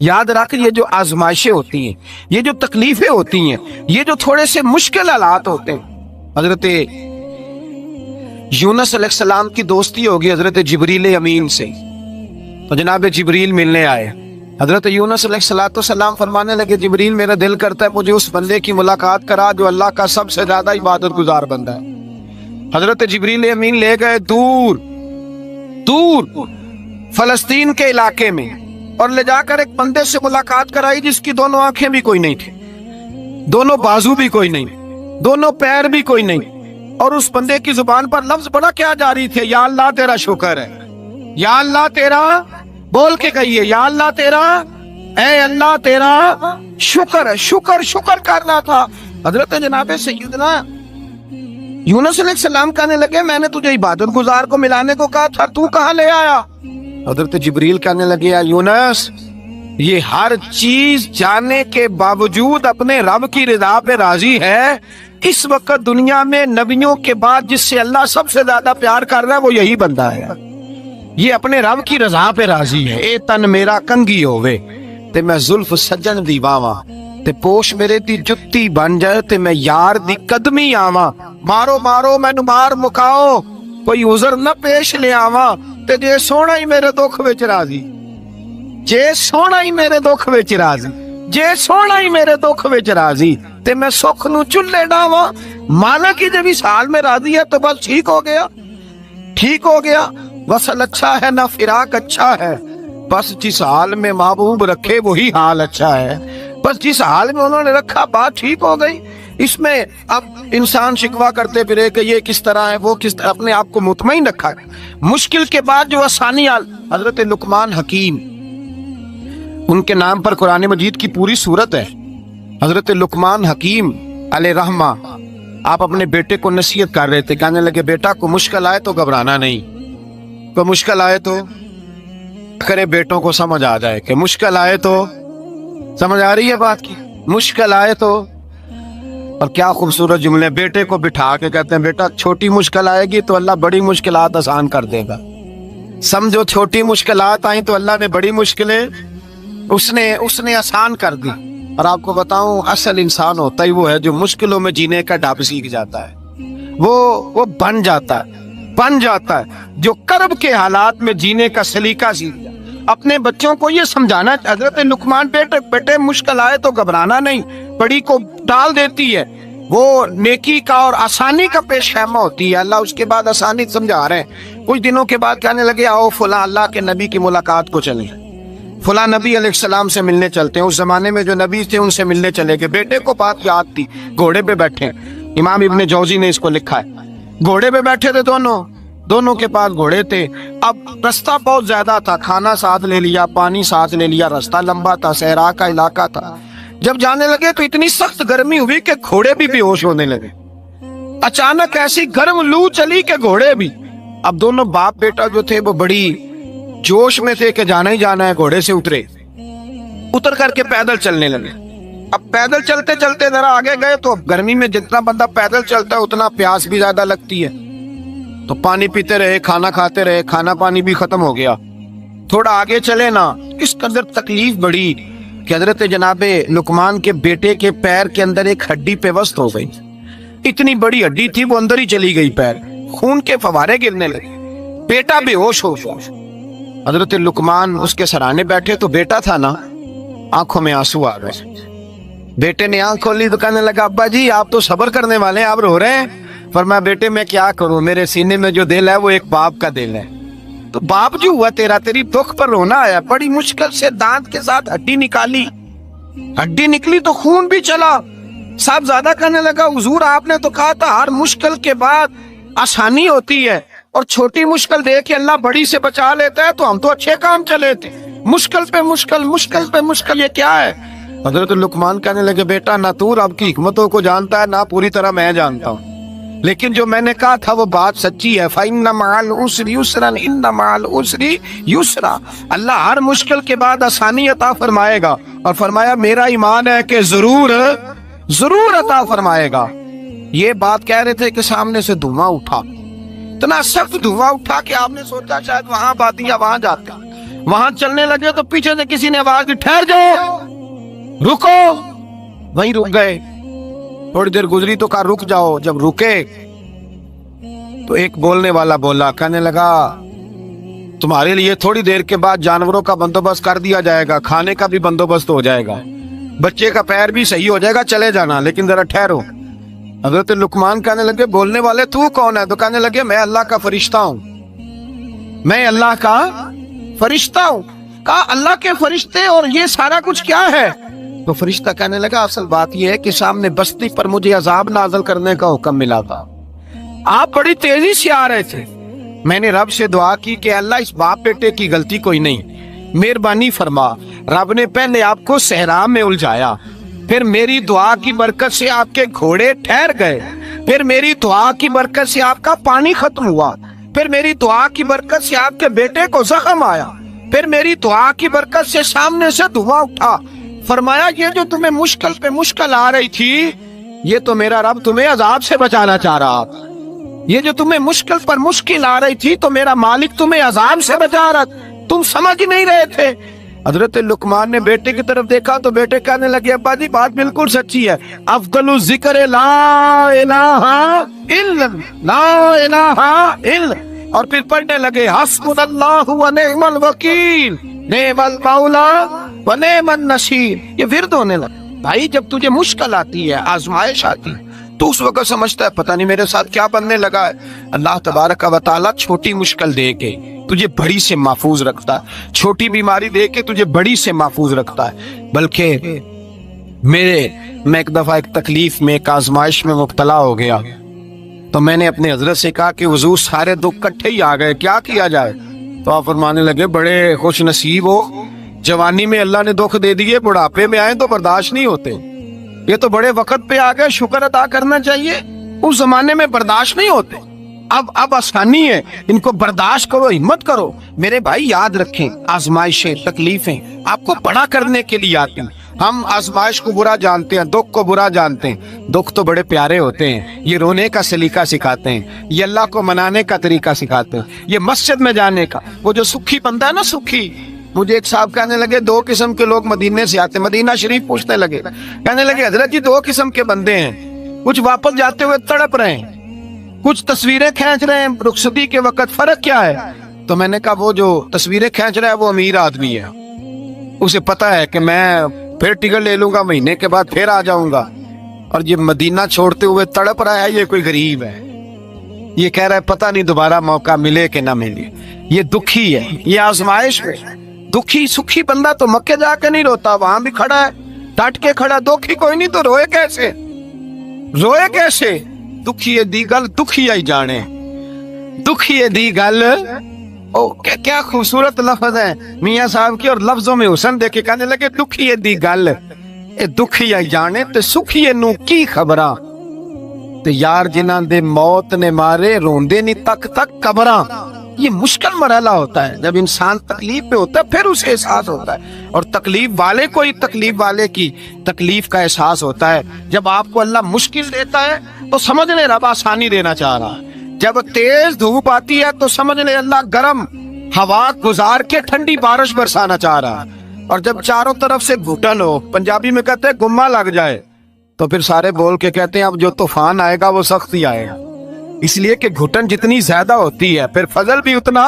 याद रख, ये जो आजमाइशें होती हैं, ये जो तकलीफें होती हैं, ये जो थोड़े से मुश्किल हालात होते हैं, हजरत यूनुस अलैहिस्सलाम की दोस्ती होगी हजरत जिब्रील अमीन से, तो जनाब जिब्रील मिलने आए। हजरत यूनुस अलैहिस्सलाम फरमाने लगे, जिब्रील मेरा दिल करता है मुझे उस बंदे की मुलाकात करा जो अल्लाह का सबसे ज्यादा इबादत गुजार बंदा है। हजरत जिब्रील अमीन ले गए दूर दूर फलस्तीन के इलाके में, और ले जाकर एक बंदे से मुलाकात कराई जिसकी दोनों आंखें भी कोई नहीं थी, दोनों बाजू भी कोई नहीं, दोनों पैर भी कोई नहीं, और उस बंदे की जुबान पर लफ्ज बड़ा क्या जारी थे, या अल्लाह तेरा शुक्र है, या अल्लाह तेरा, बोल के कहिए, या अल्लाह तेरा, ऐ अल्लाह तेरा शुक्र है। शुक्र शुक्र करना था। हजरत जनाब सैयदना यूनुस अलैहिस्सलाम कहने लगे, मैंने तुझे इबादत गुजार को मिलाने को कहा था, तू कहाँ ले आया? हजरत जिब्रील कहने लगे, या यूनुस, ये हर चीज जानने के बावजूद अपने रब की रजा पे राजी है। इस वक्त दुनिया में नबियों के बाद जिससे अल्लाह सबसे ज्यादा प्यार कर रहा है वो यही बंदा है। ये अपने रब की रजा पे राजी है। ए तन मेरा कंगी होवे ते मैं जुल्फ सज्जन दी वावा, ते पोश मेरे दी जुत्ती बन जाए ते मैं यार दी कदमी आवा। मारो मारो मैनू मार मुकाओ, कोई उजर न पेश ले आवा, ते जे सोना ही मेरे दुख विच राजी, जे सोना ही मेरे दुख विच राजी, जे सोना ही मेरे दुख विच राजी, ते मैं सुख नू चुल्ले डावा। मालिक ही जब इस हाल में राजी है तो बस ठीक हो गया, ठीक हो गया। वसल अच्छा है ना फिराक अच्छा है, बस जिस हाल में महबूब रखे वही हाल अच्छा है। बस जिस हाल में उन्होंने रखा बात ठीक हो गई। इसमें अब इंसान शिकवा करते फिरे कि ये किस तरह है, वो किस तरह, अपने आप को मुतमईन रखा है। मुश्किल के बाद जो आसानी हजरत लुकमान हकीम, उनके नाम पर कुरान मजीद की पूरी सूरत है। हजरत लुकमान हकीम अलैहिर्रहमा आप अपने बेटे को नसीहत कर रहे थे, कहने लगे, बेटा को मुश्किल आए तो घबराना नहीं, को मुश्किल आए तो करे बेटों को समझ आ जाए कि मुश्किल आए तो, समझ आ रही है बात की, मुश्किल आए तो। और क्या खूबसूरत जुमले, बेटे को बिठा के कहते हैं, बेटा छोटी मुश्किल आएगी तो अल्लाह बड़ी मुश्किलात आसान कर देगा। समझो छोटी मुश्किलात आई तो अल्लाह ने बड़ी मुश्किलें उसने आसान कर दी। और आपको बताऊं, असल इंसान होता ही वो है जो मुश्किलों में जीने का ढाब सीख जाता है, वो बन जाता है जो कर्ब के हालात में जीने का सलीका सीख जाता। अपने बच्चों को ये समझाना, हजरत लुकमान, बेटे मुश्किल आए तो घबराना नहीं, बड़ी को टाल देती है, वो नेकी का और आसानी का पेश खैमा होती है। अल्लाह उसके बाद आसानी समझा रहे हैं। कुछ दिनों के बाद कहने लगे, आओ फला अल्लाह के नबी की मुलाकात को चले, फला नबी अलैहिस्सलाम से मिलने चलते हैं। उस जमाने में जो नबी थे उनसे मिलने चले गए। बेटे को बात याद थी, घोड़े पे बैठे, इमाम इब्ने जौजी ने इसको लिखा है, घोड़े पे बैठे थे दोनों के पास घोड़े थे। अब रास्ता बहुत ज्यादा था, खाना साथ ले लिया, पानी साथ ले लिया, रास्ता लंबा था, सहरा का इलाका था। जब जाने लगे तो इतनी सख्त गर्मी हुई कि घोड़े भी बेहोश होने लगे। अचानक ऐसी गर्म लू चली कि घोड़े भी। अब दोनों बाप बेटा जो थे वो बड़ी जोश में थे कि जाना ही जाना है। घोड़े से उतर करके पैदल चलने लगे। अब पैदल चलते चलते जरा आगे गए तो गर्मी में जितना बंदा पैदल चलता है उतना प्यास भी ज्यादा लगती है, तो पानी पीते रहे, खाना खाते रहे, खाना पानी भी खत्म हो गया। थोड़ा आगे चले ना, इस कदर तकलीफ बढ़ी कि हजरत जनाबे लुकमान के बेटे के पैर के अंदर एक हड्डी पेवस्त हो गई। इतनी बड़ी हड्डी थी, वो अंदर ही चली गई, पैर खून के फवारे गिरने लगे, बेटा बेहोश हो गया। हजरत लुकमान उसके सराहने बैठे तो बेटा था ना, आंखों में आंसू आ गए। बेटे ने आंख खोली तो कहने लगा, अब्बा जी आप तो सब्र करने वाले हैं, आप रो रहे हैं। फरमाया, बेटे मैं क्या करूं, मेरे सीने में जो दिल है वो एक बाप का दिल है। तो बाप जो हुआ तेरा, तेरी दुख पर रोना आया। बड़ी मुश्किल से दांत के साथ हड्डी निकाली, हड्डी निकली तो खून भी चला। साहब ज्यादा कहने लगा, हुजूर आपने तो कहा था हर मुश्किल के बाद आसानी होती है, और छोटी मुश्किल देख के अल्लाह बड़ी से बचा लेता है, तो हम तो अच्छे काम चले थे, मुश्किल पे मुश्किल, मुश्किल पे मुश्किल, ये क्या है? हजरत लुकमान कहने लगे, बेटा ना तू रब की हिकमतों को जानता है, ना पूरी तरह मैं जानता हूँ, लेकिन जो मैंने कहा था वो बात सच्ची है। फइन्ना मअल उसरी युसरन, इन्ना मअल उसरी युसरा। अल्लाह हर मुश्किल के बाद आसानी अता फरमाएगा, और फरमाया मेरा ईमान है कि जरूर अता फरमाएगा। ये बात कह रहे थे कि सामने से धुआं उठा, इतना सख्त धुआं उठा कि आपने सोचा शायद वहां बातियां वहां जाते। वहां चलने लगे तो पीछे से किसी ने आवाज दी, ठहर जाओ, रुको। वहीं रुक गए। थोड़ी देर गुजरी तो कहा रुक जाओ। जब रुके तो एक बोलने वाला बोला, कहने लगा तुम्हारे लिए थोड़ी देर के बाद जानवरों का बंदोबस्त कर दिया जाएगा, खाने का भी बंदोबस्त हो जाएगा, बच्चे का पैर भी सही हो जाएगा, चले जाना, लेकिन जरा ठहरो। हजरत लुकमान कहने लगे बोलने वाले तू कौन है? तो कहने लगे मैं अल्लाह का फरिश्ता हूं, मैं अल्लाह का फरिश्ता हूं। कहा अल्लाह के फरिश्ते और ये सारा कुछ क्या है? तो फरिश्ता कहने लगा असल बात यह है कि सामने बस्ती पर मुझे अजाब नाज़िल करने का हुक्म मिला था, आप बड़ी तेजी से आ रहे थे, मैंने रब से दुआ की कि अल्लाह इस बाप बेटे की गलती कोई नहीं, मेहरबानी फरमा। रब ने पहले आपको सहरा में उलझाया, फिर मेरी दुआ की बरकत से आपके घोड़े ठहर गए, फिर मेरी दुआ की बरकत से आपका पानी खत्म हुआ, फिर मेरी दुआ की बरकत से आपके बेटे को जख्म आया, फिर मेरी दुआ की बरकत से सामने से धुआं उठा। फरमाया ये जो तुम्हें मुश्किल पे मुश्किल आ रही थी, ये तो मेरा रब तुम्हें अजाब से बचाना चाह रहा था। ये जो तुम्हें मुश्किल पर मुश्किल आ रही थी तो मेरा मालिक तुम्हें अजाब से बचा रहा, तुम समझ ही नहीं रहे थे। हजरत लुकमान ने बेटे की तरफ देखा तो बेटे कहने लगे अब्बा जी बात बिल्कुल सच्ची है, अफदलु जिक्र ला इलाहा इल्ला, ला इलाहा इल्ला। और फिर पढ़ने लगे हस्बुनल्लाहु व निअमल वकील, निअमल मौला व निअमन नसीर। ये विर्द होने लगा। भाई जब तुझे मुश्किल आती है, आजमाइश आती है, तो उस वक्त समझता है पता नहीं मेरे साथ क्या बनने लगा है। अल्लाह तबारक व तआला छोटी मुश्किल दे के तुझे बड़ी से महफूज रखता है, छोटी बीमारी दे के तुझे बड़ी से महफूज रखता है। बल्कि मैं एक दफा एक तकलीफ में, एक आजमाइश में मुब्तला हो गया, तो मैंने अपने हजरत से कहा कि हुजूर सारे दुख इकट्ठे ही आ गए, क्या किया जाए? तो आप फरमाने लगे बड़े खुश नसीब हो, जवानी में अल्लाह ने दुख दे दिए, बुढ़ापे में आए तो बर्दाश्त नहीं होते, ये तो बड़े वक्त पे आ गए, शुक्र अदा करना चाहिए, उस जमाने में बर्दाश्त नहीं होते, अब आसानी है, इनको बर्दाश्त करो, हिम्मत करो। मेरे भाई याद रखें, आजमाइशें तकलीफें आपको बड़ा करने के लिए आती हैं। हम आजमाइश को बुरा जानते हैं, दुख को बुरा जानते हैं, दुख तो बड़े प्यारे होते हैं, ये रोने का सलीका सिखाते हैं, ये अल्लाह को मनाने का तरीका सिखाते हैं, ये मस्जिद में जाने का, वो जो सुखी बंदा है ना सुखी। मुझे एक साहब कहने लगे दो किस्म के लोग मदीने से आते, मदीना शरीफ पूछने लगे, कहने लगे हजरत जी दो किस्म के बंदे हैं, कुछ वापस जाते हुए तड़प रहे हैं, कुछ तस्वीरें खींच रहे हैं रुखसती के वक्त, फर्क क्या है? तो मैंने कहा वो जो तस्वीरें खींच रहा है वो अमीर आदमी है, उसे पता है कि मैं फिर टिकट ले लूंगा, महीने के बाद फिर आ जाऊंगा, और ये मदीना छोड़ते हुए तड़प रहा है, ये कोई गरीब है, ये कह रहा है पता नहीं दोबारा मौका मिले कि ना मिले, ये दुखी है, ये आजमाइश में। दुखी सुखी बंदा तो मक्के जाके नहीं रोता, वहां भी खड़ा है डट के खड़ा, दुखी कोई नहीं तो रोए कैसे, रोए कैसे? दुखी दी गल दुखी आई जाने, दुखी दी गल। ओ क्या खूबसूरत लफ्ज है मियां साहब की, और लफ्जों में हुसन देखे कहने लगे दुखी दी गल, ए दुखी आई जाने ते सुखी नू की खबरां, ते यार जिन्हां दे मौत ने मारे रोंदे नहीं तक तक कबरां। ये मुश्किल मरहला होता है, जब इंसान तकलीफ पे होता है फिर उसे एहसास होता है, और तकलीफ वाले को ही तकलीफ वाले की तकलीफ का एहसास होता है। जब आपको अल्लाह मुश्किल देता है तो समझ ले रब आसानी देना चाह रहा है, जब तेज धूप आती है तो समझ ले अल्लाह गर्म हवा गुजार के ठंडी बारिश बरसाना चाह रहा है, और जब चारों तरफ से घुटन हो, पंजाबी में कहते हैं गुम्मा लग जाए, तो फिर सारे बोल के कहते हैं अब जो तूफान आएगा वो सख्त ही आएगा, इसलिए कि घुटन जितनी ज्यादा होती है फिर फजल भी उतना